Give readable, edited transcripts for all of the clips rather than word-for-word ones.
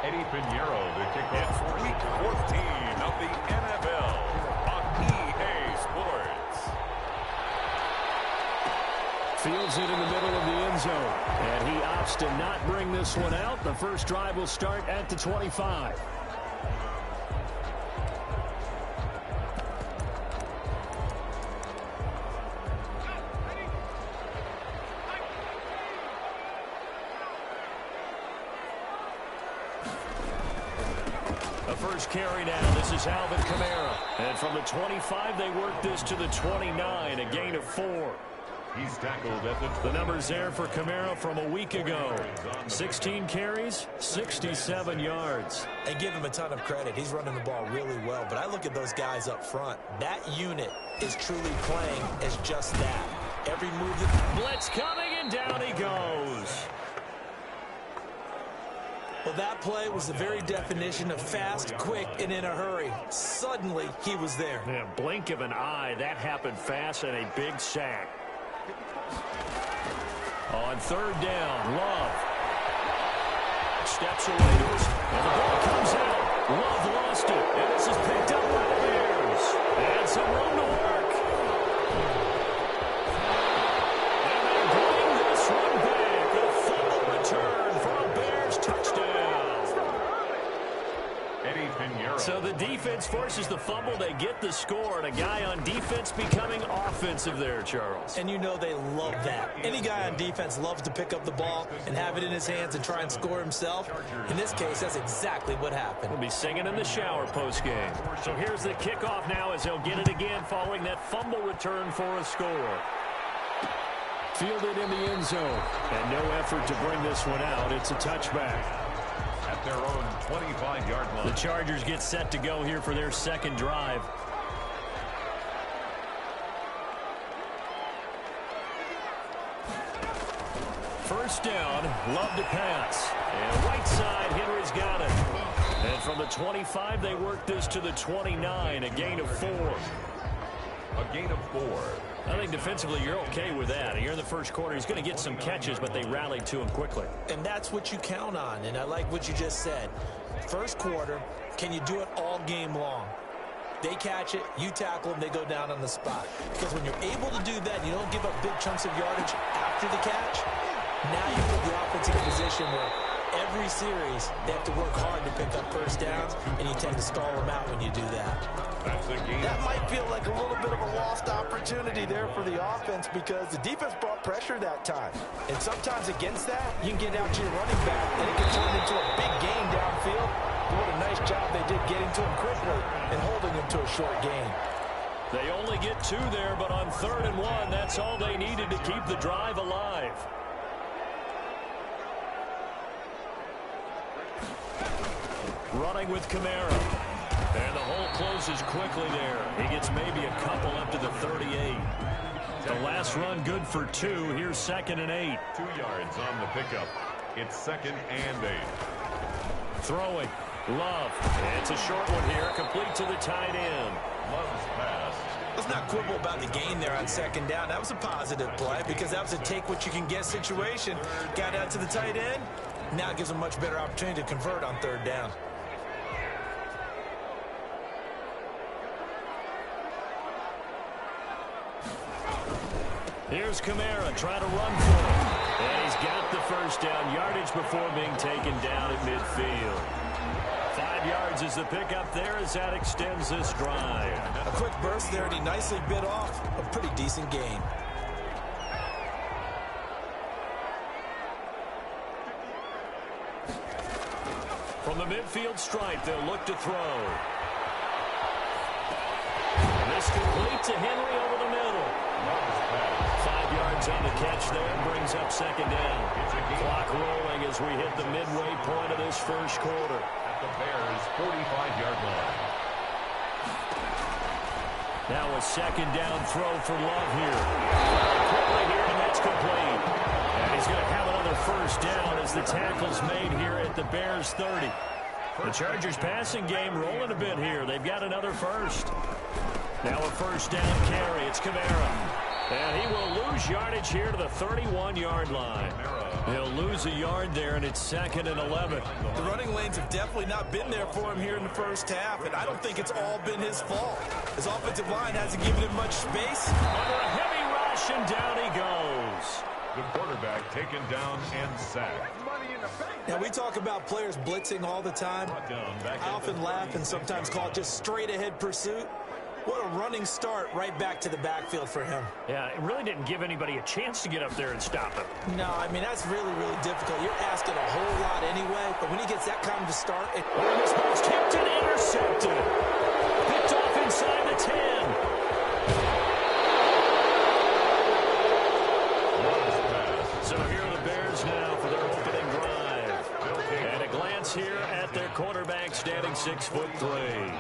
Eddie Pinheiro to kick off Week 14 of the NFL on EA Sports. Fields it in the middle of the end zone. And he opts to not bring this one out. The first drive will start at the 25. First carry now. This is Alvin Kamara. And from the 25, they work this to the 29, a gain of 4. He's tackled at the numbers there for Kamara from a week ago. 16 carries, 67 yards. And give him a ton of credit. He's running the ball really well. But I look at those guys up front. That unit is truly playing as just that. Every move that... Blitz coming, and down he goes. Well, that play was the very definition of fast, quick, and in a hurry. Suddenly, he was there. Yeah, blink of an eye. That happened fast and a big sack. On third down, Love steps away to his, and the ball comes out. Love lost it, and this is picked up by the Bears. And some room to work. And they bring this one back. A fumble return for a Bears touchdown. So the defense forces the fumble. They get the score, and a guy on defense becoming offensive there, Charles. And you know they love that. Any guy on defense loves to pick up the ball and have it in his hands and try and score himself. In this case, that's exactly what happened. We'll be singing in the shower postgame. So here's the kickoff now as they'll get it again following that fumble return for a score. Fielded in the end zone, and no effort to bring this one out. It's a touchback. At their own 25-yard line. The Chargers get set to go here for their second drive. First down, Love to pass. And right side, Henry's got it. And from the 25, they work this to the 29, a gain of 4. A gain of 4. I think defensively you're okay with that. Here in the first quarter, he's going to get some catches, but they rallied to him quickly. And that's what you count on, and I like what you just said. First quarter, can you do it all game long? They catch it, you tackle them, they go down on the spot. Because when you're able to do that, you don't give up big chunks of yardage after the catch. Now you put the offense in a position where every series they have to work hard to pick up first downs, and you tend to stall them out when you do that. That might feel like a little bit of a lost opportunity there for the offense because the defense brought pressure that time. And sometimes against that, you can get out to your running back, and it can turn into a big gain downfield. What a nice job they did getting to him quickly and holding him to a short gain. They only get 2 there, but on 3rd and 1, that's all they needed to keep the drive alive. Running with Kamara. And the hole closes quickly there. He gets maybe a couple up to the 38. The last run good for 2. Here's 2nd and 8. 2 yards on the pickup. It's 2nd and 8. Throwing. Love. It's a short one here. Complete to the tight end. Love's pass. Let's not quibble about the gain there on 2nd down. That was a positive play because that was a take-what-you-can-get situation. Got out to the tight end. Now it gives them a much better opportunity to convert on 3rd down. Here's Kamara trying to run for him. And he's got the first down yardage before being taken down at midfield. 5 yards is the pickup there as that extends this drive. A quick burst there, and he nicely bit off a pretty decent gain. From the midfield stripe, they'll look to throw. And this complete to Henry over the middle. 5 yards on the catch there, brings up 2nd down. Clock rolling as we hit the midway point of this first quarter. At the Bears' 45-yard line. Now a 2nd down throw for Love here. Quickly here, and that's complete. And he's going to have another first down as the tackle's made here at the Bears' 30. The Chargers passing game rolling a bit here. They've got another first. Now a first down carry. It's Kamara. And he will lose yardage here to the 31-yard line. He'll lose a yard there, and it's 2nd and 11. The running lanes have definitely not been there for him here in the first half, and I don't think it's all been his fault. His offensive line hasn't given him much space. Under a heavy rush, and down he goes. The quarterback taken down and sacked. Now, we talk about players blitzing all the time. I often laugh and sometimes call it just straight-ahead pursuit. What a running start right back to the backfield for him. Yeah, it really didn't give anybody a chance to get up there and stop him. No, I mean, that's really, really difficult. You're asking a whole lot anyway, but when he gets that kind of a start... This ball's tipped and intercepted. Picked off inside the 10. So here are the Bears now for their opening drive. And a glance here at their quarterback standing 6'3".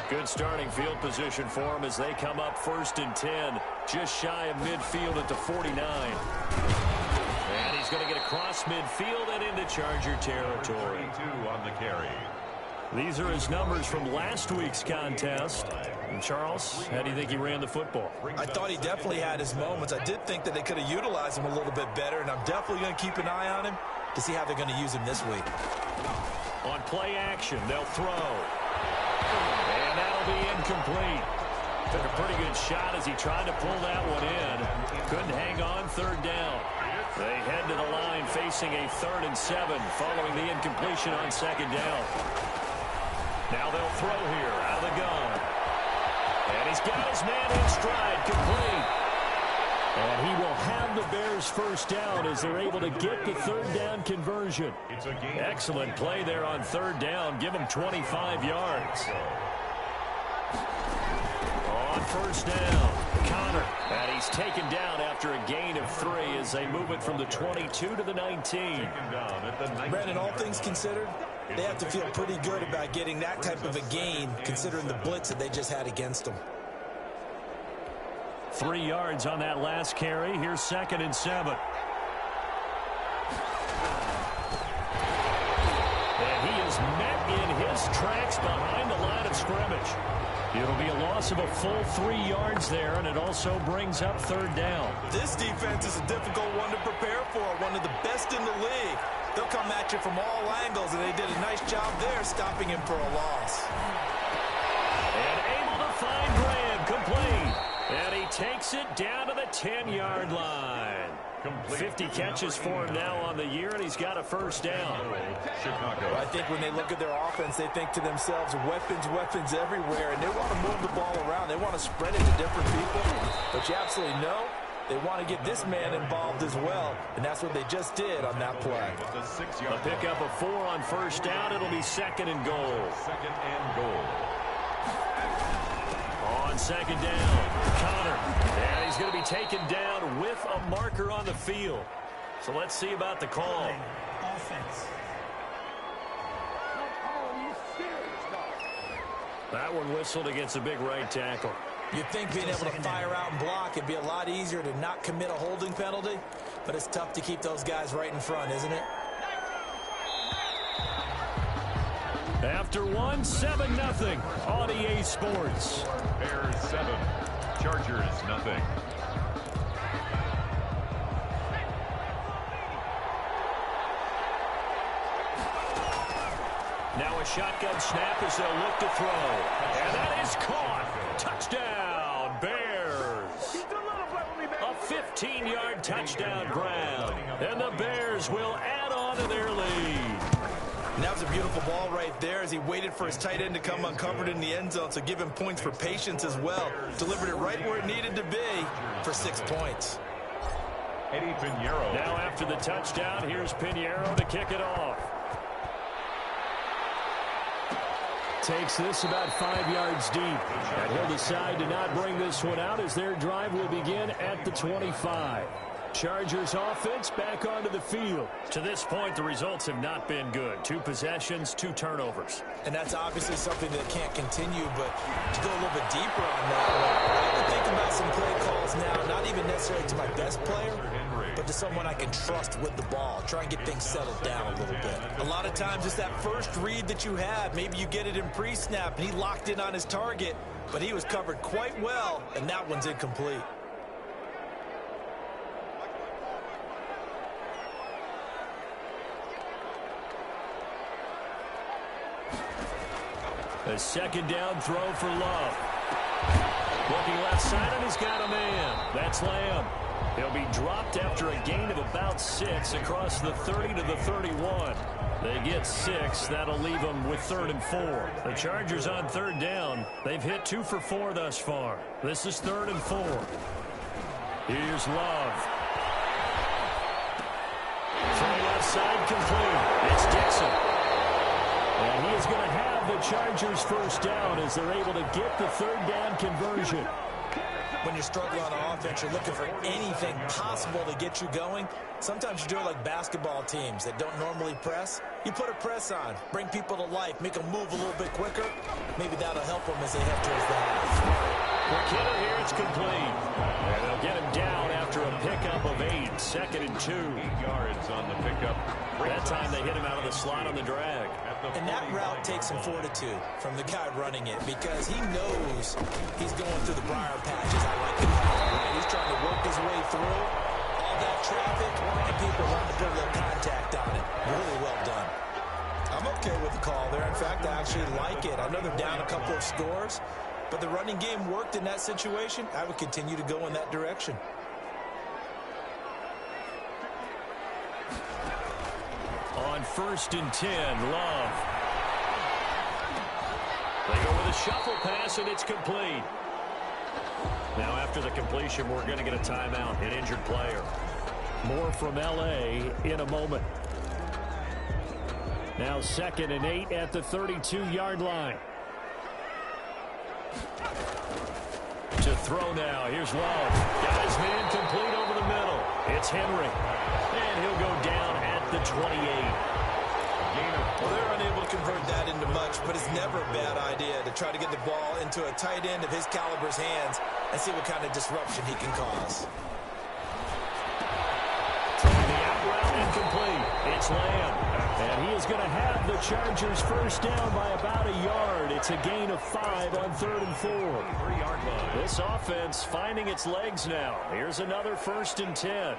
Good starting field position for them as they come up 1st and 10, just shy of midfield at the 49. And he's going to get across midfield and into Charger territory. 22 on the carry. These are his numbers from last week's contest. And Charles, how do you think he ran the football? I thought he definitely had his moments. I did think that they could have utilized him a little bit better, and I'm definitely going to keep an eye on him to see how they're going to use him this week. On play action, they'll throw. And that'll be incomplete. Took a pretty good shot as he tried to pull that one in. Couldn't hang on, 3rd down. They head to the line facing a 3rd and 7 following the incompletion on 2nd down. Now they'll throw here out of the gun. And he's got his man in stride, complete. And he will have the Bears 1st down as they're able to get the 3rd down conversion. Excellent play there on 3rd down. Give him 25 yards. On 1st down, Connor. And he's taken down after a gain of 3 as they move it from the 22 to the 19. Brandon, all things considered, they have to feel pretty good about getting that type of a gain considering the blitz that they just had against them. 3 yards on that last carry. Here's 2nd and 7. And he is met in his tracks behind the line of scrimmage. It'll be a loss of a full 3 yards there, and it also brings up 3rd down. This defense is a difficult one to prepare for, one of the best in the league. They'll come at you from all angles, and they did a nice job there stopping him for a loss. And able to find Graham, complete. And he takes it down to the 10-yard line. 50 catches for him now on the year, and he's got a 1st down. Chicago. I think when they look at their offense, they think to themselves, weapons, weapons everywhere, and they want to move the ball around. They want to spread it to different people, but you absolutely know they want to get this man involved as well, and that's what they just did on that play. A pickup of 4 on 1st down. It'll be 2nd and goal. 2nd and goal. On 2nd down, Connor. And he's going to be taken down with a marker on the field. So let's see about the call. Offense. That one whistled against a big right tackle. You'd think being able to fire out and block it'd be a lot easier to not commit a holding penalty, but it's tough to keep those guys right in front, isn't it? After 1, 7-0 on EA Sports. Bears 7, Chargers 0. Now a shotgun snap as they'll look to throw. And that is caught. Touchdown, Bears. A 15-yard touchdown grab. And the Bears will add on to their lead. And that was a beautiful ball right there as he waited for his tight end to come uncovered in the end zone, so give him points for patience as well. Delivered it right where it needed to be for 6 points. Eddie Pinheiro. Now after the touchdown, here's Pinheiro to kick it off. Takes this about 5 yards deep. And he'll decide to not bring this one out as their drive will begin at the 25. Chargers offense back onto the field. To this point, the results have not been good. 2 possessions, 2 turnovers. And that's obviously something that can't continue, but to go a little bit deeper on that, I have to think about some play calls now, not even necessarily to my best player, but to someone I can trust with the ball. Try and get things settled down a little bit. A lot of times it's that first read that you have. Maybe you get it in pre-snap, and he locked in on his target, but he was covered quite well, and that one's incomplete. A second down throw for Love. Looking left side, and he's got a man. That's Lamb. He'll be dropped after a gain of about 6 across the 30 to the 31. They get 6. That'll leave them with 3rd and 4. The Chargers on 3rd down. They've hit 2 for 4 thus far. This is 3rd and 4. Here's Love. From the left side, complete. It's Dixon. And he is going to have the Chargers first down as they're able to get the 3rd down conversion. When you're struggling on offense, you're looking for anything possible to get you going. Sometimes you do it like basketball teams that don't normally press. You put a press on, bring people to life, make them move a little bit quicker. Maybe that'll help them as they head towards the half. McKinnon here, it's complete. And they'll get him down after a pickup of 8. 2nd and 2. 8 yards on the pickup. That time they hit him out of the slot on the drag. And that route takes some fortitude from the guy running it because he knows he's going through the briar patches. I like it. And he's trying to work his way through all that traffic, and people want to put a little contact on it. Really well done. I'm okay with the call there. In fact, I actually like it. I know they're down a couple of scores, but the running game worked in that situation. I would continue to go in that direction. On 1st and 10, Love. They go with a shuffle pass, and it's complete. Now, after the completion, we're going to get a timeout, an injured player. More from L.A. in a moment. Now 2nd and 8 at the 32-yard line. To throw now. Here's Love. Got his man complete over the middle. It's Henry. And he'll go down at the 28. Well, they're unable to convert that into much, but it's never a bad idea to try to get the ball into a tight end of his caliber's hands and see what kind of disruption he can cause. Throwing the out route incomplete. It's Lamb. And he is going to have the Chargers first down by about a yard. It's a gain of 5 on 3rd and 4. 3-yard line. This offense finding its legs now. Here's another 1st and 10.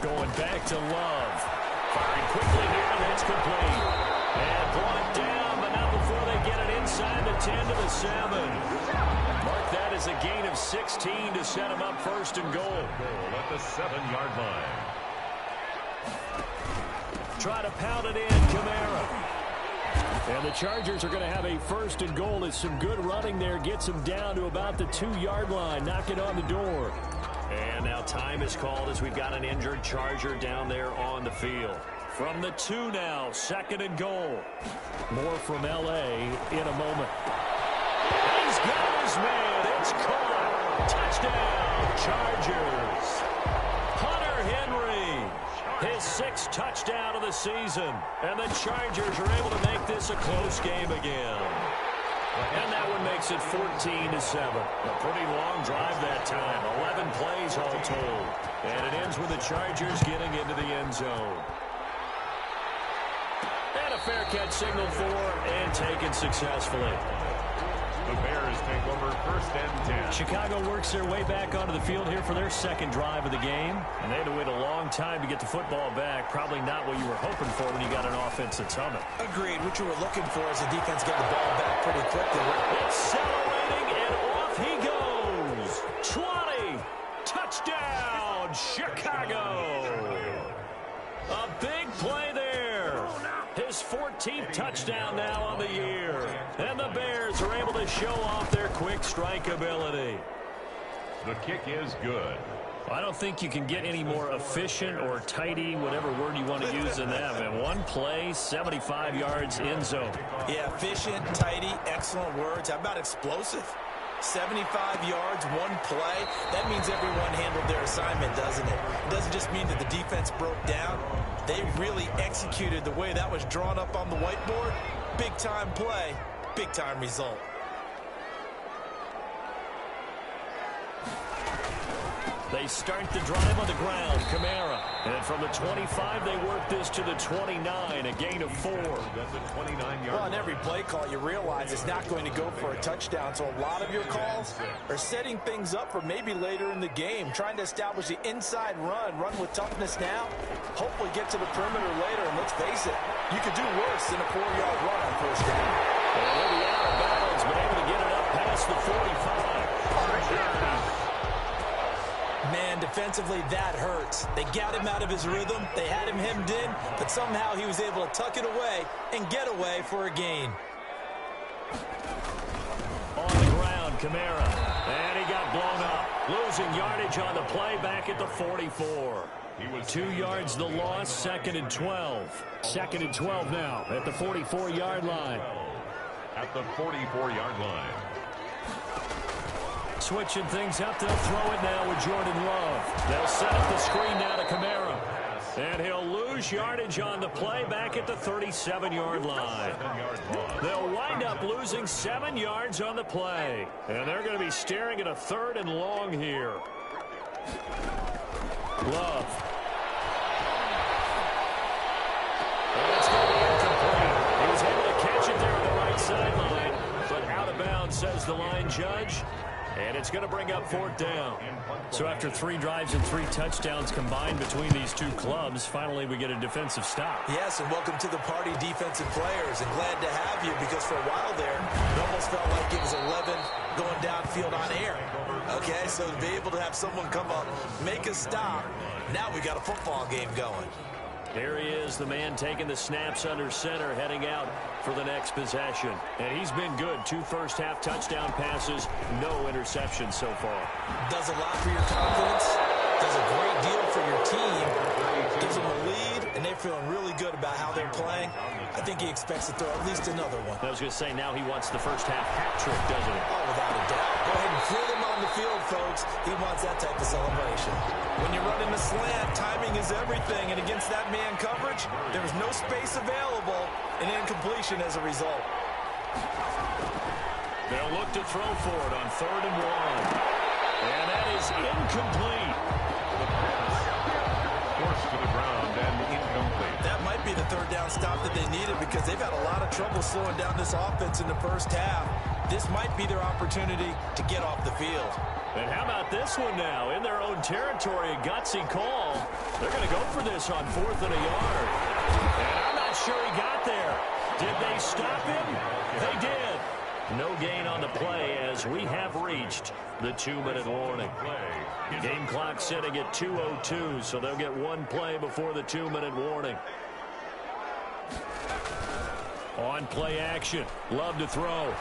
Going back to Love. Firing quickly here, and it's complete. And brought down, but not before they get it inside the 10 to the 7. Mark that as a gain of 16 to set them up 1st and goal. Goal at the 7-yard line. Try to pound it in, Kamara. And the Chargers are going to have a 1st and goal as some good running there gets them down to about the 2-yard line, knocking on the door. And now time is called as we've got an injured Charger down there on the field. From the 2 now, 2nd and goal. More from L.A. in a moment. He's got his man. It's caught. Touchdown, Chargers. Hunter Henry, his 6th touchdown of the season. And the Chargers are able to make this a close game again. And that one makes it 14-7. A pretty long drive that time. 11 plays all told. And it ends with the Chargers getting into the end zone. And a fair catch signal for and taken successfully. The Bears take over 1st and 10. Chicago works their way back onto the field here for their 2nd drive of the game. And they had to wait a long time to get the football back. Probably not what you were hoping for when you got an offense that's humming. Agreed. What you were looking for is the defense getting the ball back pretty quickly. Accelerating, and off he goes. 20. Touchdown, Chicago. A big play there. His 14th touchdown now on the year. And the Bears are able to show off their quick strike ability. The kick is good. I don't think you can get any more efficient or tidy, whatever word you want to use in that. And one play, 75 yards in zone. Yeah, efficient, tidy, excellent words. How about explosive? 75 yards, one play. That means everyone handled their assignment, doesn't it? It doesn't just mean that the defense broke down. They really executed the way that was drawn up on the whiteboard. Big-time play, big-time result. They start the drive on the ground. Kamara. And from the 25, they work this to the 29, a gain of 4. That's a 29-yard. Well, on every play call, you realize it's not going to go for a touchdown. So a lot of your calls are setting things up for maybe later in the game, trying to establish the inside run with toughness now, hopefully get to the perimeter later. And let's face it, you could do worse than a 4-yard run on first down. And he'll be out of bounds, but able to get it up past the 45. Man, defensively, that hurts. They got him out of his rhythm. They had him hemmed in, but somehow he was able to tuck it away and get away for a gain. On the ground, Kamara. And he got blown up. Losing yardage on the play back at the 44. 2 yards the loss, 2nd and 12. 2nd and 12 now at the 44-yard line. At the 44-yard line. Switching things up, they'll throw it now with Jordan Love. They'll set up the screen now to Kamara. And he'll lose yardage on the play back at the 37-yard line. They'll wind up losing 7 yards on the play. And they're going to be staring at a 3rd and long here. Love. And it's going to be incomplete. He was able to catch it there on the right sideline, but out of bounds, says the line judge. And it's going to bring up 4th down. So after 3 drives and 3 touchdowns combined between these two clubs, finally we get a defensive stop. Yes, and welcome to the party, defensive players. And glad to have you, because for a while there, it almost felt like it was 11 going downfield on air. Okay, so to be able to have someone come up, make a stop, now we got a football game going. Here he is, the man taking the snaps under center, heading out for the next possession. And he's been good. 2 first-half touchdown passes, no interceptions so far. Does a lot for your confidence, does a great deal for your team, gives them a lead, and they're feeling really good about how they're playing. I think he expects to throw at least another one. I was going to say, now he wants the first-half hat trick, doesn't he? Oh, without a doubt. Go ahead and throw them on the field, folks. He wants that type of celebration. When you're running a slant, timing is everything, and against that man coverage, there was no space available, and incompletion as a result. They'll look to throw for it on 3rd and 1. And that is incomplete. Forced to the ground and incomplete. That might be the 3rd down stop that they needed, because they've had a lot of trouble slowing down this offense in the first half. This might be their opportunity to get off the field. And how about this one now? In their own territory, a gutsy call. They're going to go for this on 4th and a yard. And I'm not sure he got there. Did they stop him? They did. No gain on the play as we have reached the 2-minute warning. Game clock sitting at 2:02, so they'll get 1 play before the 2-minute warning. On play action, Love to throw.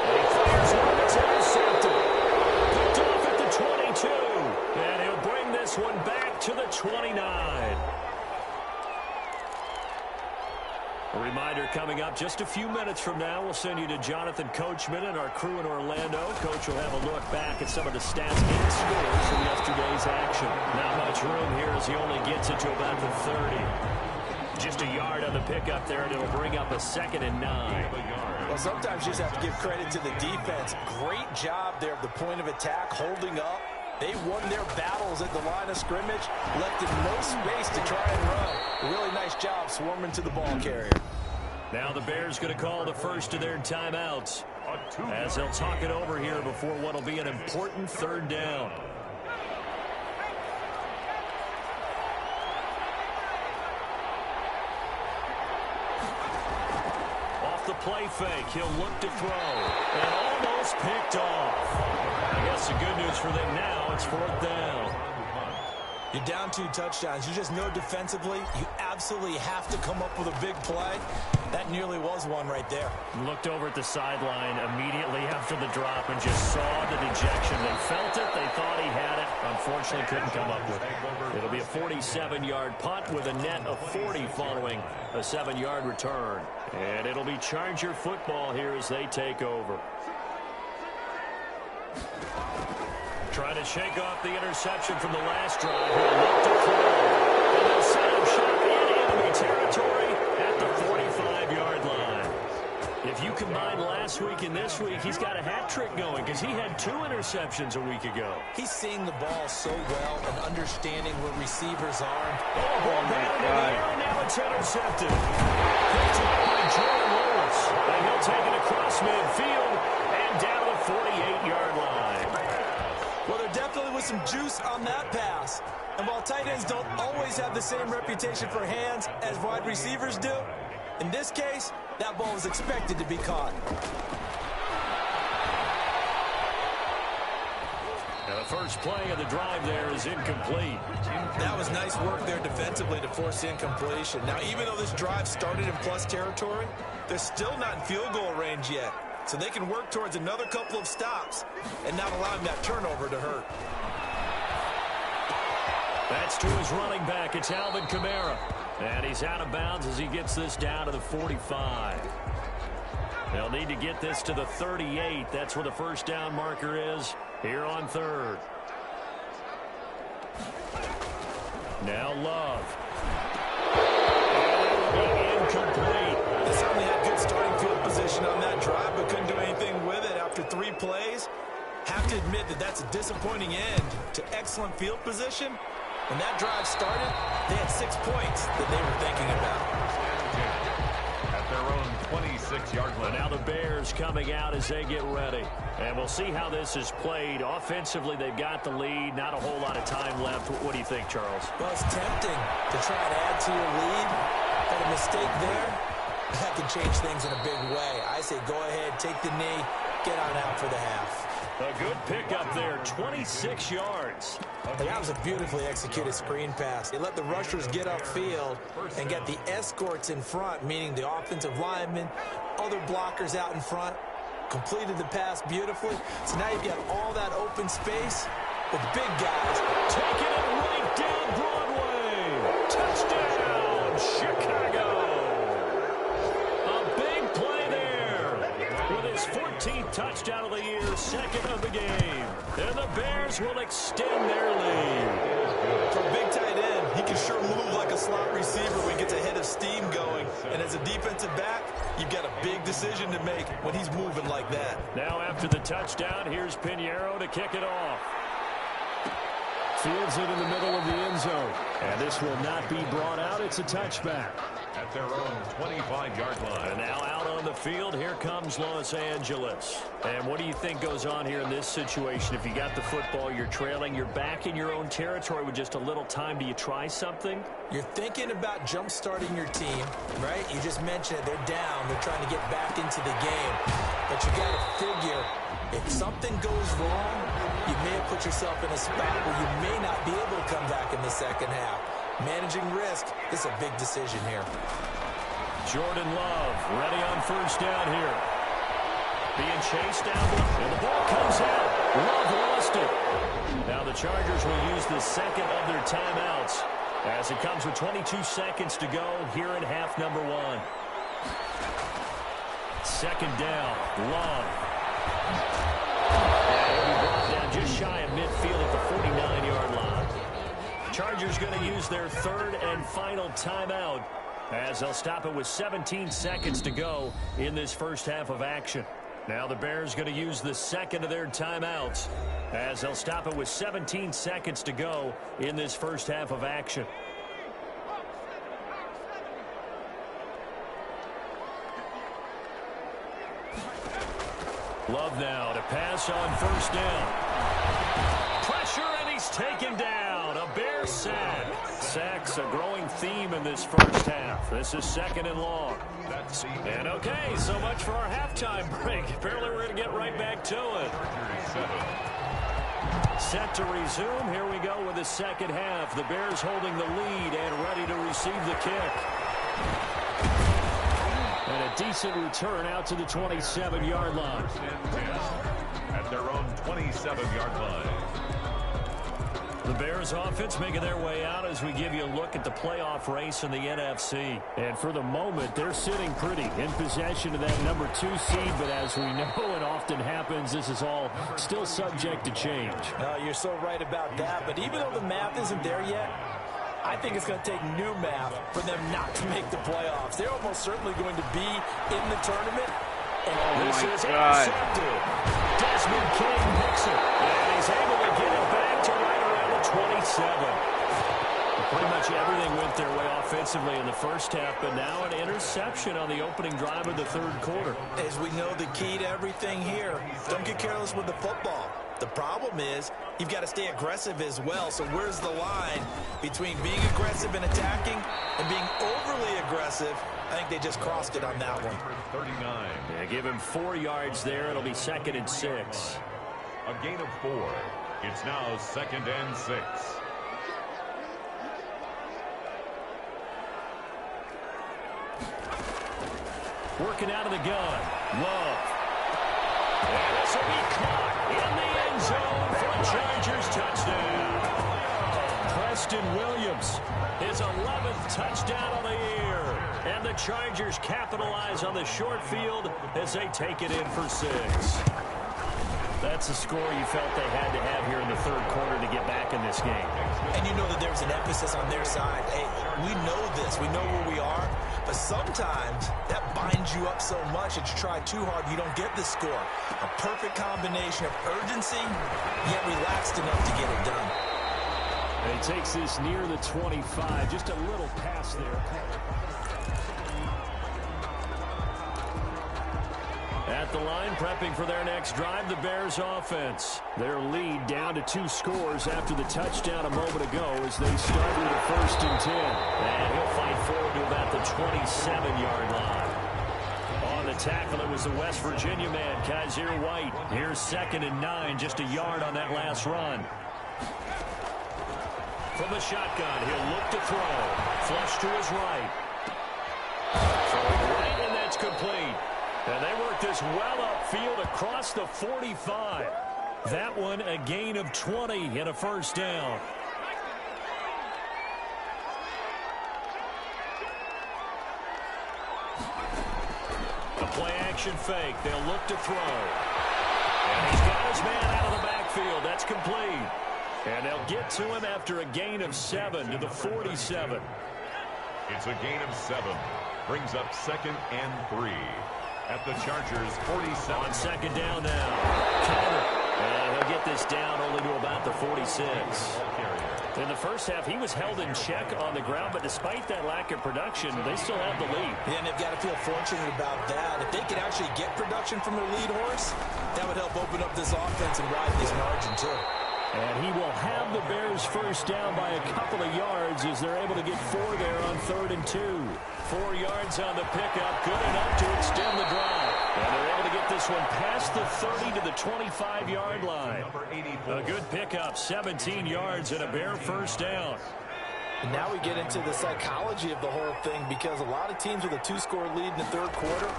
And he fires one that's intercepted. Picked off at the 22. And he'll bring this one back to the 29. A reminder coming up just a few minutes from now. We'll send you to Jonathan Coachman and our crew in Orlando. Coach will have a look back at some of the stats and scores from yesterday's action. Not much room here as he only gets it to about the 30. Just a yard on the pickup there, and it'll bring up a 2nd and 9. Well, sometimes you just have to give credit to the defense. Great job there at the point of attack, holding up. They won their battles at the line of scrimmage, left in no space to try and run. Really nice job swarming to the ball carrier. Now the Bears going to call the first of their timeouts as they'll talk it over here before what will be an important 3rd down. Off the play fake, he'll look to throw, and almost picked off. I guess the good news for them now, it's 4th down. You're down 2 touchdowns. You just know defensively you absolutely have to come up with a big play. That nearly was one right there. Looked over at the sideline immediately after the drop and just saw the dejection. They felt it. They thought he had it. Unfortunately, couldn't come up with it. It'll be a 47-yard punt with a net of 40 following a 7-yard return. And it'll be Charger football here as they take over. Trying to shake off the interception from the last drive. He'll look to throw. And they'll set him shot in enemy territory at the 45-yard line. If you combine last week and this week, he's got a hat trick going because he had 2 interceptions a week ago. He's seeing the ball so well and understanding where receivers are. Oh, ball batted in the air, and now it's intercepted. Picked up by Jordan Lewis. And he'll take it across midfield and down to the 48-yard line. Well, there definitely was some juice on that pass. And while tight ends don't always have the same reputation for hands as wide receivers do, in this case, that ball was expected to be caught. Now the first play of the drive there is incomplete. That was nice work there defensively to force incompletion. Now, even though this drive started in plus territory, they're still not in field goal range yet. So they can work towards another couple of stops and not allowing that turnover to hurt. That's to his running back. It's Alvin Kamara. And he's out of bounds as he gets this down to the 45. They'll need to get this to the 38. That's where the first down marker is here on 3rd. Now Love. And incomplete. They certainly had good starting field position on that drive, but couldn't do anything with it after 3 plays. Have to admit that that's a disappointing end to excellent field position. When that drive started, they had 6 points that they were thinking about. At their own 26-yard line. Now the Bears coming out as they get ready. And we'll see how this is played. Offensively, they've got the lead. Not a whole lot of time left. What do you think, Charles? Well, it's tempting to try and add to your lead. But a mistake there, that can change things in a big way. I say go ahead, take the knee, get on out for the half. A good pickup there, 26 yards. And that was a beautifully executed screen pass. They let the rushers get upfield and get the escorts in front, meaning the offensive linemen, other blockers out in front, completed the pass beautifully. So now you've got all that open space with big guys. Taking it right down Broadway. Touchdown, Chicago. A big play there with his 14th touchdown of the year, 2nd of the game. And the Bears will extend their lead. For a big tight end, he can sure move like a slot receiver when he gets a head of steam going. And as a defensive back, you've got a big decision to make when he's moving like that. Now after the touchdown, here's Pinheiro to kick it off. Fields it in the middle of the end zone. And this will not be brought out. It's a touchback. At their own 25-yard line. And now out on the field, here comes Los Angeles. And what do you think goes on here in this situation? If you got the football, you're trailing, you're back in your own territory with just a little time. Do you try something? You're thinking about jump-starting your team, right? You just mentioned it. They're down. They're trying to get back into the game. But you got to figure, if something goes wrong, you may have put yourself in a spot where you may not be able to come back in the second half. Managing risk is a big decision here. Jordan Love ready on first down here. Being chased down, and the ball comes out. Love lost it. Now the Chargers will use the second of their timeouts as it comes with 22 seconds to go here in half number 1. Second down, Love. And he'll be brought down just shy of midfield at the 49-yard line. Chargers going to use their 3rd and final timeout as they'll stop it with 17 seconds to go in this first half of action. Now the Bears going to use the second of their timeouts as they'll stop it with 17 seconds to go in this first half of action. Love now to pass on first down. Pressure, and he's taken down. A Bear sack. Sacks a growing theme in this first half. This is 2nd and long. And okay, so much for our halftime break. Apparently we're going to get right back to it. Set to resume. Here we go with the second half. The Bears holding the lead and ready to receive the kick. And a decent return out to the 27-yard line. At their own 27-yard line. The Bears offense making their way out as we give you a look at the playoff race in the NFC. And for the moment, they're sitting pretty in possession of that number 2 seed. But as we know, it often happens, this is all still subject to change. You're so right about that. But even though the math isn't there yet, I think it's going to take new math for them not to make the playoffs. They're almost certainly going to be in the tournament, This is intercepted. Desmond King picks it, and he's able to get it back to right around the 27. Pretty much everything went their way offensively in the first half, but now an interception on the opening drive of the third quarter. As we know, the key to everything here, don't get careless with the football. The problem is you've got to stay aggressive as well. So where's the line between being aggressive and attacking and being overly aggressive? I think they just crossed it on that one. 39. Yeah, give him 4 yards there. It'll be 2nd and 6. A gain of 4. It's now 2nd and 6. Working out of the gun. Love. And this will be caught in the end zone for a Chargers touchdown. Preston Williams, his 11th touchdown of the year. And the Chargers capitalize on the short field as they take it in for 6. That's a score you felt they had to have here in the third quarter to get back in this game. And you know that there's an emphasis on their side. Hey, we know this. We know where we are. But sometimes that binds you up so much that you try too hard, you don't get the score. A perfect combination of urgency, yet relaxed enough to get it done. And he takes this near the 25. Just a little pass there. At the line, prepping for their next drive, the Bears offense. Their lead down to 2 scores after the touchdown a moment ago as they start with a 1st and 10. And he'll fight forward to about the 27-yard line. On the tackle, it was the West Virginia man, Kaiser White. Here's 2nd and 9, just a yard on that last run. From the shotgun, he'll look to throw. Flush to his right. Right, and that's complete. And they work this well upfield across the 45. That one a gain of 20 and a 1st down. A play action fake. They'll look to throw. And he's got his man out of the backfield. That's complete. And they'll get to him after a gain of 7 to the 47. It's a gain of 7. Brings up 2nd and 3. At the Chargers 47. On 2nd down now. Counter. And he'll get this down only to about the 46. In the first half, he was held in check on the ground, but despite that lack of production, they still have the lead. Yeah, and they've got to feel fortunate about that. If they could actually get production from their lead horse, that would help open up this offense and widen this margin, too. And he will have the Bears 1st down by a couple of yards as they're able to get 4 there on 3rd and 2. 4 yards on the pickup, good enough to extend the drive. And they're able to get this one past the 30 to the 25-yard line. A good pickup, 17 yards and a Bear 1st down. And now we get into the psychology of the whole thing, because a lot of teams with a 2-score lead in the third quarter,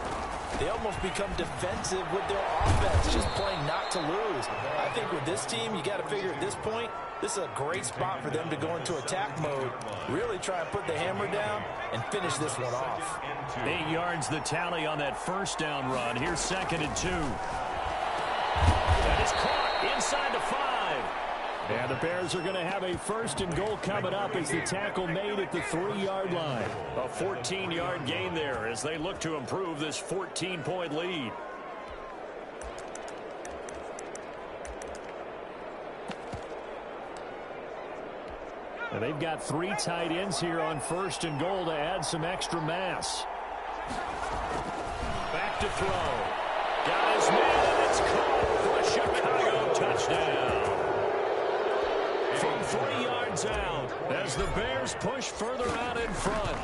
they almost become defensive with their offense, just playing not to lose. I think with this team, you got to figure at this point, this is a great spot for them to go into attack mode, really try and put the hammer down and finish this one off. 8 yards the tally on that 1st down run. Here's 2nd and 2. That is caught inside the 5. And the Bears are going to have a 1st and goal coming up as the tackle made at the 3-yard line. A 14-yard gain there as they look to improve this 14-point lead. And they've got 3 tight ends here on 1st and goal to add some extra mass. Back to throw. Got his man, and it's caught for a Chicago touchdown. From 3 yards out as the Bears push further out in front.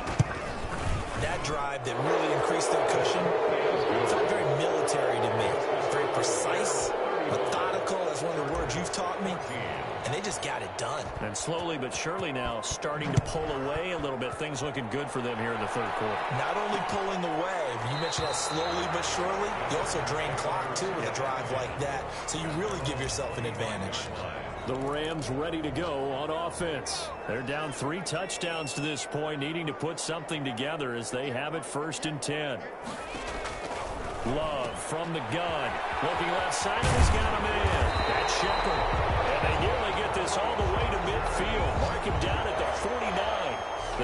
That drive that really increased their cushion felt very military to me. Very precise, methodical, is one of the words you've taught me. And they just got it done. And slowly but surely now starting to pull away a little bit. Things looking good for them here in the third quarter. Not only pulling away, but you mentioned that slowly but surely. You also drain clock, too, with a drive like that. So you really give yourself an advantage. The Rams ready to go on offense. They're down 3 touchdowns to this point, needing to put something together as they have it 1st and 10. Love from the gun. Looking left side, and he's got him in. That's Shepard. And they nearly get this all the way to midfield. Mark him down at the 49.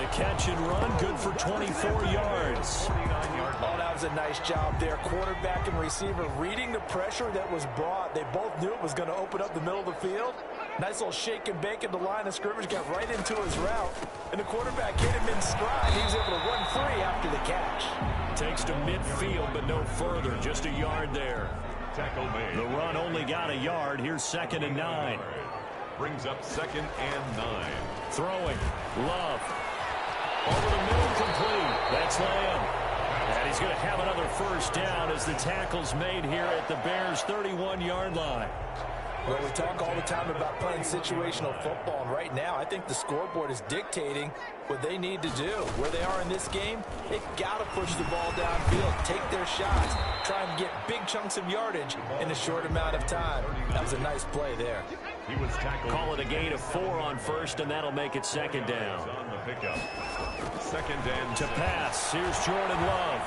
The catch and run, good for 24 yards. Oh, that was a nice job there. Quarterback and receiver reading the pressure that was brought. They both knew it was going to open up the middle of the field. Nice little shake and bake at the line of scrimmage, got right into his route. And the quarterback hit him in stride. He was able to run free after the catch. Takes to midfield, but no further. Just a yard there. Tackle made. The run only got a yard. Here's 2nd and 9. Brings up 2nd and 9. Throwing. Love. Over the middle, complete. That's Lamb. And he's going to have another first down as the tackle's made here at the Bears' 31-yard line. Well, we talk all the time about playing situational football, and right now I think the scoreboard is dictating what they need to do. Where they are in this game, they've got to push the ball downfield, take their shots, try and get big chunks of yardage in a short amount of time. That was a nice play there. He was tackled. Call it a gain of 4 on first, and that'll make it 2nd down. On the pickup. 2nd and To pass, here's Jordan Love.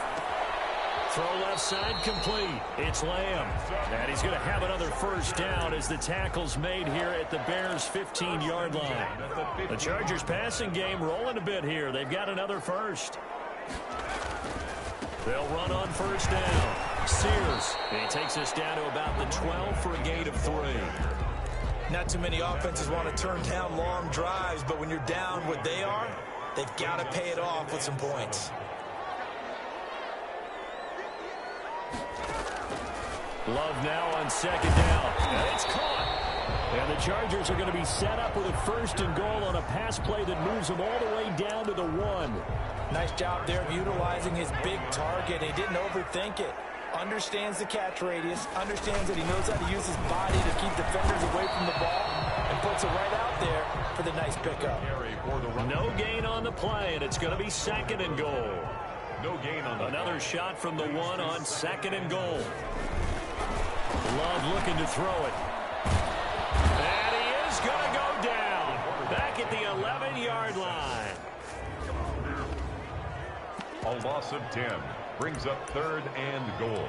Throw left side, complete. It's Lamb. And he's going to have another first down as the tackle's made here at the Bears' 15-yard line. The Chargers passing game rolling a bit here. They've got another first. They'll run on first down. Sears. And he takes us down to about the 12 for a gain of 3. Not too many offenses want to turn down long drives, but when you're down what they are, they've got to pay it off with some points. Love now on 2nd down. And it's caught. And the Chargers are going to be set up with a 1st and goal on a pass play that moves them all the way down to the 1. Nice job there of utilizing his big target. He didn't overthink it. Understands the catch radius. Understands that he knows how to use his body to keep defenders away from the ball. And puts it right out there for the nice pickup. No gain on the play, and it's going to be 2nd and goal. no gain on the Another shot from the 1 on 2nd and goal. Love looking to throw it. And he is going to go down. Back at the 11-yard line. A loss of 10 brings up 3rd and goal.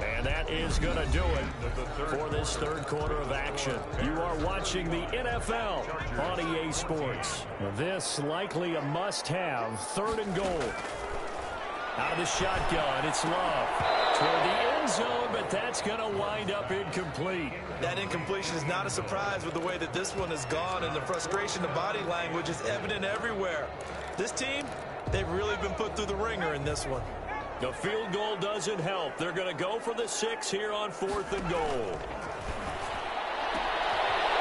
And that is going to do it for this 3rd quarter of action. You are watching the NFL on EA Sports. This likely a must-have 3rd and goal. Out of the shotgun, it's Love toward the end zone, but that's going to wind up incomplete. That incompletion is not a surprise with the way that this one has gone, and the frustration, the body language is evident everywhere. This team, they've really been put through the ringer in this one. The field goal doesn't help. They're going to go for the 6 here on 4th and goal.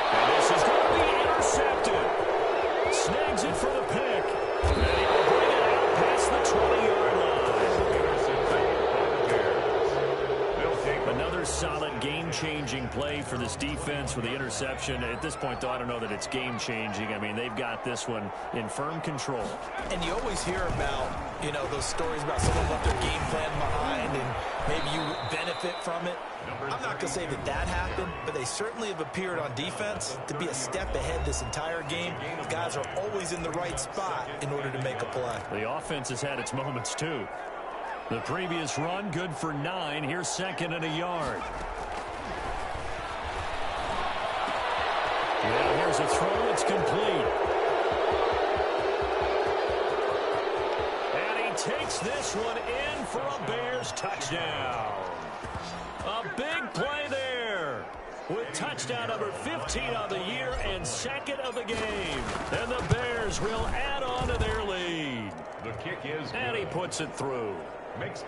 And this is going to be intercepted. Snags it for the pick. And he will bring it out past the 20-yard line. Another solid game-changing play for this defense with the interception. At this point, though, I don't know that it's game-changing. I mean, they've got this one in firm control. And you always hear about, those stories about someone left their game plan behind and maybe you benefit from it. I'm not going to say that that happened, but they certainly have appeared on defense to be a step ahead this entire game. Guys are always in the right spot in order to make a play. The offense has had its moments, too. The previous run, good for 9. Here's 2nd and a yard. Yeah, here's a throw. It's complete. And he takes this one in for a Bears touchdown. A big play there with touchdown number 15 of the year and 2nd of the game. And the Bears will add on to their lead. The kick is good. And he puts it through.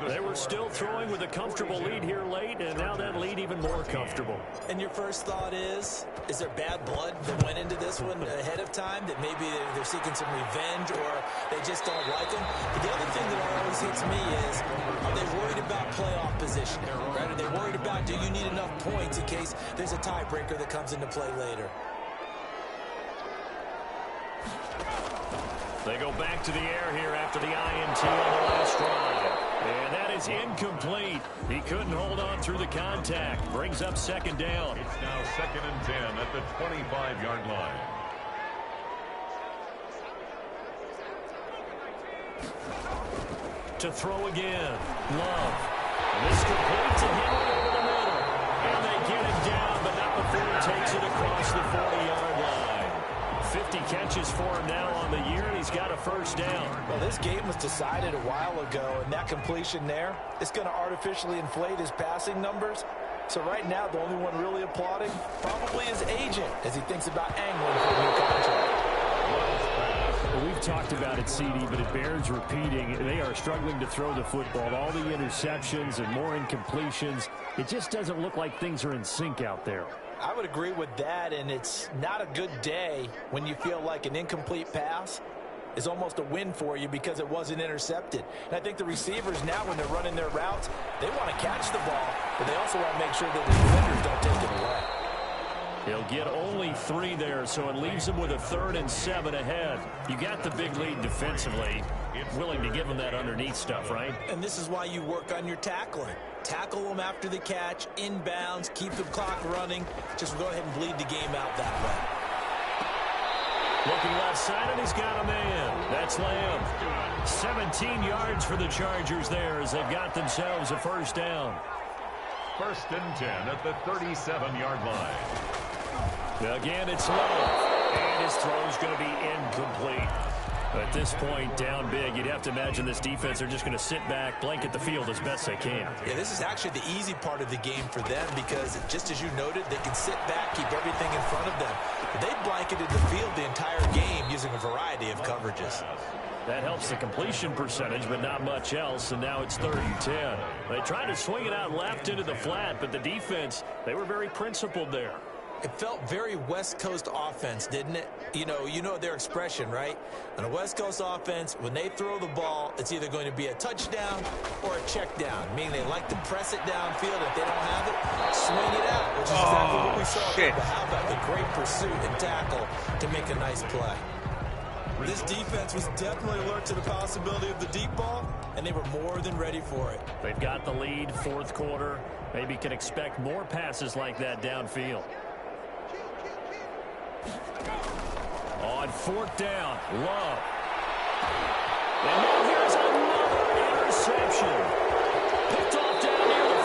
They were still throwing with a comfortable lead here late, and now that lead even more comfortable. And your first thought is there bad blood that went into this one ahead of time, that maybe they're seeking some revenge or they just don't like them? But the other thing that always hits me is, are they worried about playoff positioning? Right? Are they worried about, do you need enough points in case there's a tiebreaker that comes into play later? They go back to the air here after the INT on the last drive. And that is incomplete. He couldn't hold on through the contact. Brings up 2nd down. It's now 2nd and 10 at the 25-yard line. To throw again. Love. This complete to Henry over the middle. And they get him down, but not before for him now on the year, and he's got a first down. Well, this game was decided a while ago, and that completion there, it's going to artificially inflate his passing numbers. So right now, the only one really applauding probably his agent as he thinks about angling for a new contract. Well, we've talked about it, CD, but it bears repeating. They are struggling to throw the football. All the interceptions and more incompletions. It just doesn't look like things are in sync out there. I would agree with that, and it's not a good day when you feel like an incomplete pass is almost a win for you because it wasn't intercepted. And I think the receivers now, when they're running their routes, they want to catch the ball, but they also want to make sure that the defenders don't take it away. He'll get only 3 there, so it leaves him with a 3rd and 7 ahead. You got the big lead defensively. Willing to give him that underneath stuff, right? And this is why you work on your tackling. Tackle them after the catch, inbounds, keep the clock running. Just go ahead and bleed the game out that way. Looking left side, and he's got a man. That's Lamb. 17 yards for the Chargers there as they've got themselves a first down. 1st and 10 at the 37-yard line. Again, it's Love, and his throw's going to be incomplete. At this point, down big, you'd have to imagine this defense are just going to sit back, blanket the field as best they can. Yeah, this is actually the easy part of the game for them because, just as you noted, they can sit back, keep everything in front of them. But they blanketed the field the entire game using a variety of coverages. That helps the completion percentage, but not much else, and now it's 3rd and 10. They tried to swing it out left into the flat, but the defense, they were very principled there. It felt very West Coast offense, didn't it? You know their expression, right? On a West Coast offense, when they throw the ball, it's either going to be a touchdown or a check down, meaning they like to press it downfield. If they don't have it, swing it out, which is exactly what we saw. But how about the great pursuit and tackle to make a nice play? This defense was definitely alert to the possibility of the deep ball, and they were more than ready for it. They've got the lead, 4th quarter. Maybe can expect more passes like that downfield. On 4th down, Love. And now here's another interception. Picked off down near the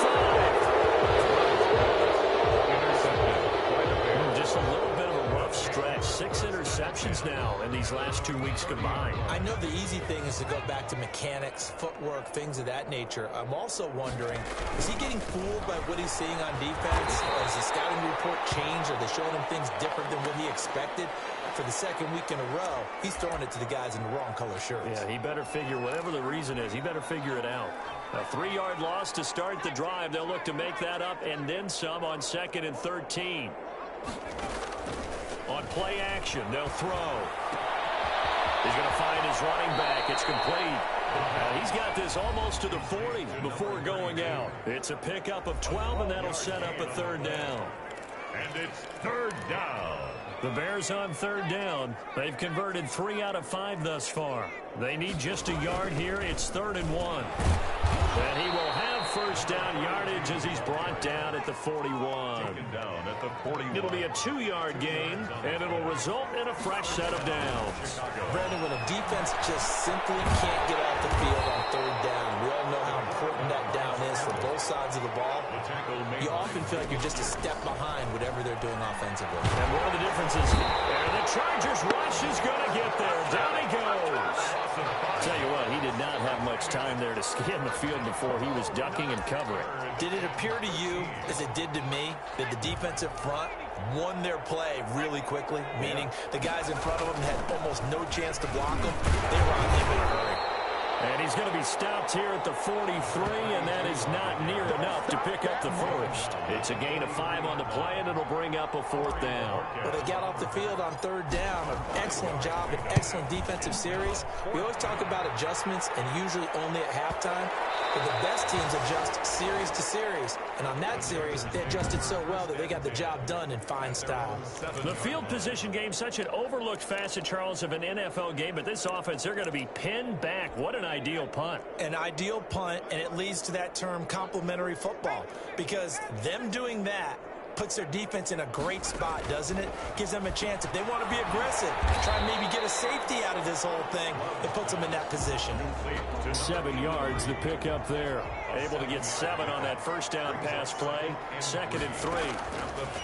5. Just a little bit of a rough stretch. 6 interceptions now in these last 2 weeks combined. I know the easy thing is to go back to mechanics, footwork, things of that nature. I'm also wondering, is he getting fooled by what he's seeing on defense? Has the scouting report changed? Are they showing him things different than what he expected? For the 2nd week in a row, he's throwing it to the guys in the wrong color shirts. Yeah, he better figure, whatever the reason is, he better figure it out. A 3-yard loss to start the drive. They'll look to make that up and then some on 2nd and 13. On play action, they'll throw. He's going to find his running back. It's complete. He's got this almost to the 40 before going out. It's a pickup of 12, and that'll set up a 3rd down. And it's 3rd down. The Bears on 3rd down. They've converted 3 out of 5 thus far. They need just a yard here. It's 3rd and 1. And he will have first down yardage as he's brought down at the 41. Taken down at the 41. It'll be a 2-yard gain, and it'll result in a fresh set of downs. Brandon, when a defense just simply can't get off the field on 3rd down, we all know how important that down is for both sides of the ball. You often feel like you're just a step behind whatever they're doing offensively. And one of the differences, and the Chargers rush is going to get there. Down he goes. I'll tell you what, he did not have much time there to scan the field before he was ducking and covering. Did it appear to you, as it did to me, that the defensive front won their play really quickly? Meaning the guys in front of them had almost no chance to block them. They were on him in a hurry. And he's going to be stopped here at the 43, and that is not near enough to pick up the first. It's a gain of 5 on the play, and it'll bring up a 4th down. But they got off the field on 3rd down. An excellent job, an excellent defensive series. We always talk about adjustments, and usually only at halftime. But the best teams adjust series to series. And on that series, they adjusted so well that they got the job done in fine style. The field position game, such an overlooked facet, Charles, of an NFL game. But this offense, they're going to be pinned back. What an ideal punt. An ideal punt, and it leads to that term complementary football. Because them doing that puts their defense in a great spot, doesn't it? Gives them a chance. If they want to be aggressive, try and maybe get a safety out of this whole thing, it puts them in that position. 7 yards, the pickup there. Able to get 7 on that first down pass play. 2nd and 3.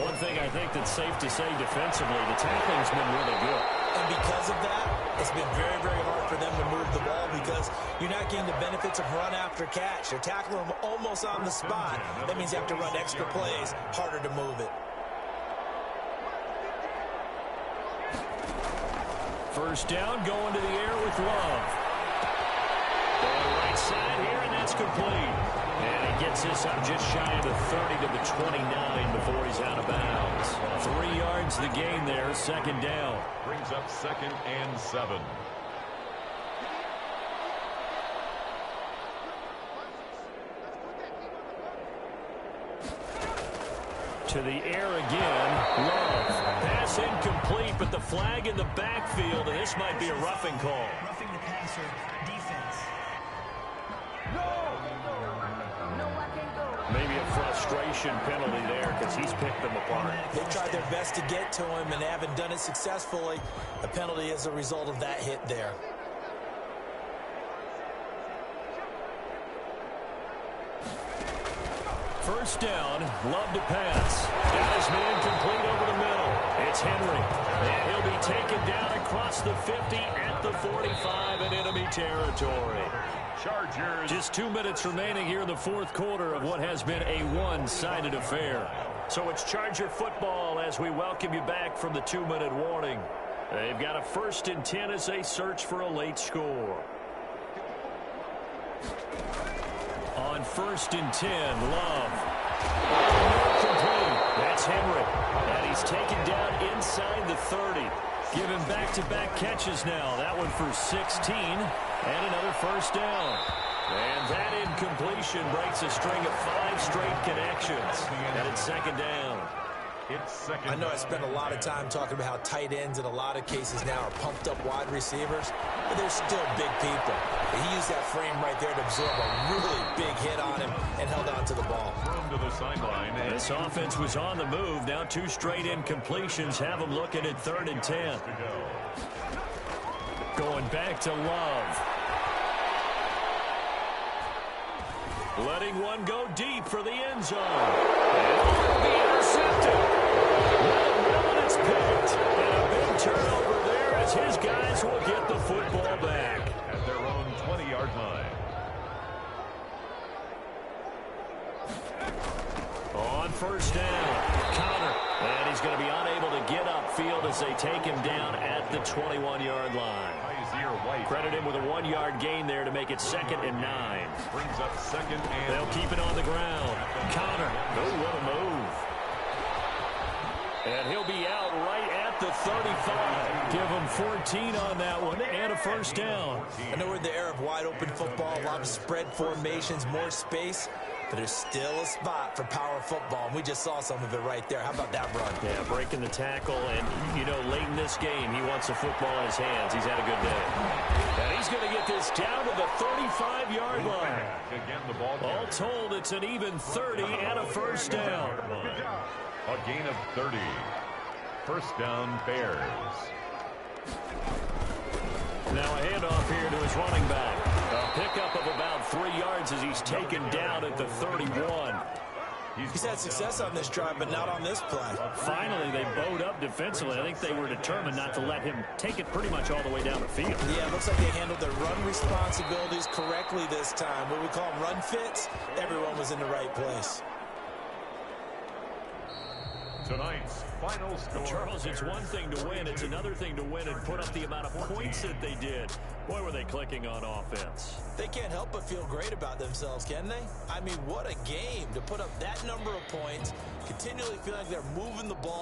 One thing I think that's safe to say defensively, the tackling's been really good. And because of that, it's been very, very hard for them to move the ball because you're not getting the benefits of run after catch. You're tackling them almost on the spot. That means you have to run extra plays, harder to move it. First down, going to the air with Love. On the right side here, and that's complete. And he gets this up just shy of the 30 to the 29 before he's out of bounds. 3 yards the gain there, second down. Brings up 2nd and 7. To the air again, Love. Pass incomplete, but the flag in the backfield, and this might be a roughing call. Roughing the passer, defense. Maybe a frustration penalty there because he's picked them apart. They tried their best to get to him, and they haven't done it successfully. The penalty is a result of that hit there. First down, Love to pass. Got his man complete over the middle. It's Henry. And he'll be taken down across the 50 at the 45 in enemy territory. Chargers. Just 2 minutes remaining here in the fourth quarter of what has been a one-sided affair. So it's Charger football as we welcome you back from the 2-minute warning. They've got a 1st and 10 as they search for a late score. On 1st and 10, Love. Complete. That's Henry. And he's taken down inside the 30. Give him back-to-back catches now. That one for 16. And another first down. And that incompletion breaks a string of 5 straight connections. And it's second down. It's second. I know I spent a lot of time talking about how tight ends in a lot of cases now are pumped up wide receivers, but they're still big people. But he used that frame right there to absorb a really big hit on him and held on to the ball. Thrown to the sideline. This offense was on the move. Now 2 straight incompletions have them looking at 3rd and 10. Going back to Love. Letting one go deep for the end zone. And it'll be intercepted. Well, it's picked. And a big turnover there as his guys will get the football back. At their own 20-yard line. On first down, Connor. And he's going to be unable to get upfield as they take him down at the 21-yard line. Credit him with a 1-yard gain there to make it 2nd and 9. Brings up 2nd and... They'll keep it on the ground. Connor. Oh, what a move. And he'll be out right at the 35. Give him 14 on that one and a first down. I know we're in the era of wide open football, a lot of spread formations, more space, but there's still a spot for power football, and we just saw some of it right there. How about that run? Yeah, breaking the tackle, and, you know, late in this game, he wants the football in his hands. He's had a good day. And he's going to get this down to the 35-yard line. Again, the ball All told, it's an even 30 and a first down. A gain of 30. First down, Bears. Now a handoff here to his running back. A pickup of about 3 yards as he's taken down at the 31. He's had success on this drive, but not on this play. Finally, they bowed up defensively. I think they were determined not to let him take it pretty much all the way down the field. Yeah, it looks like they handled their run responsibilities correctly this time. What we call them run fits, everyone was in the right place. Tonight's final score. Charles, it's one thing to win. It's another thing to win and put up the amount of points that they did. Boy, were they clicking on offense. They can't help but feel great about themselves, can they? I mean, what a game to put up that number of points, continually feel like they're moving the ball.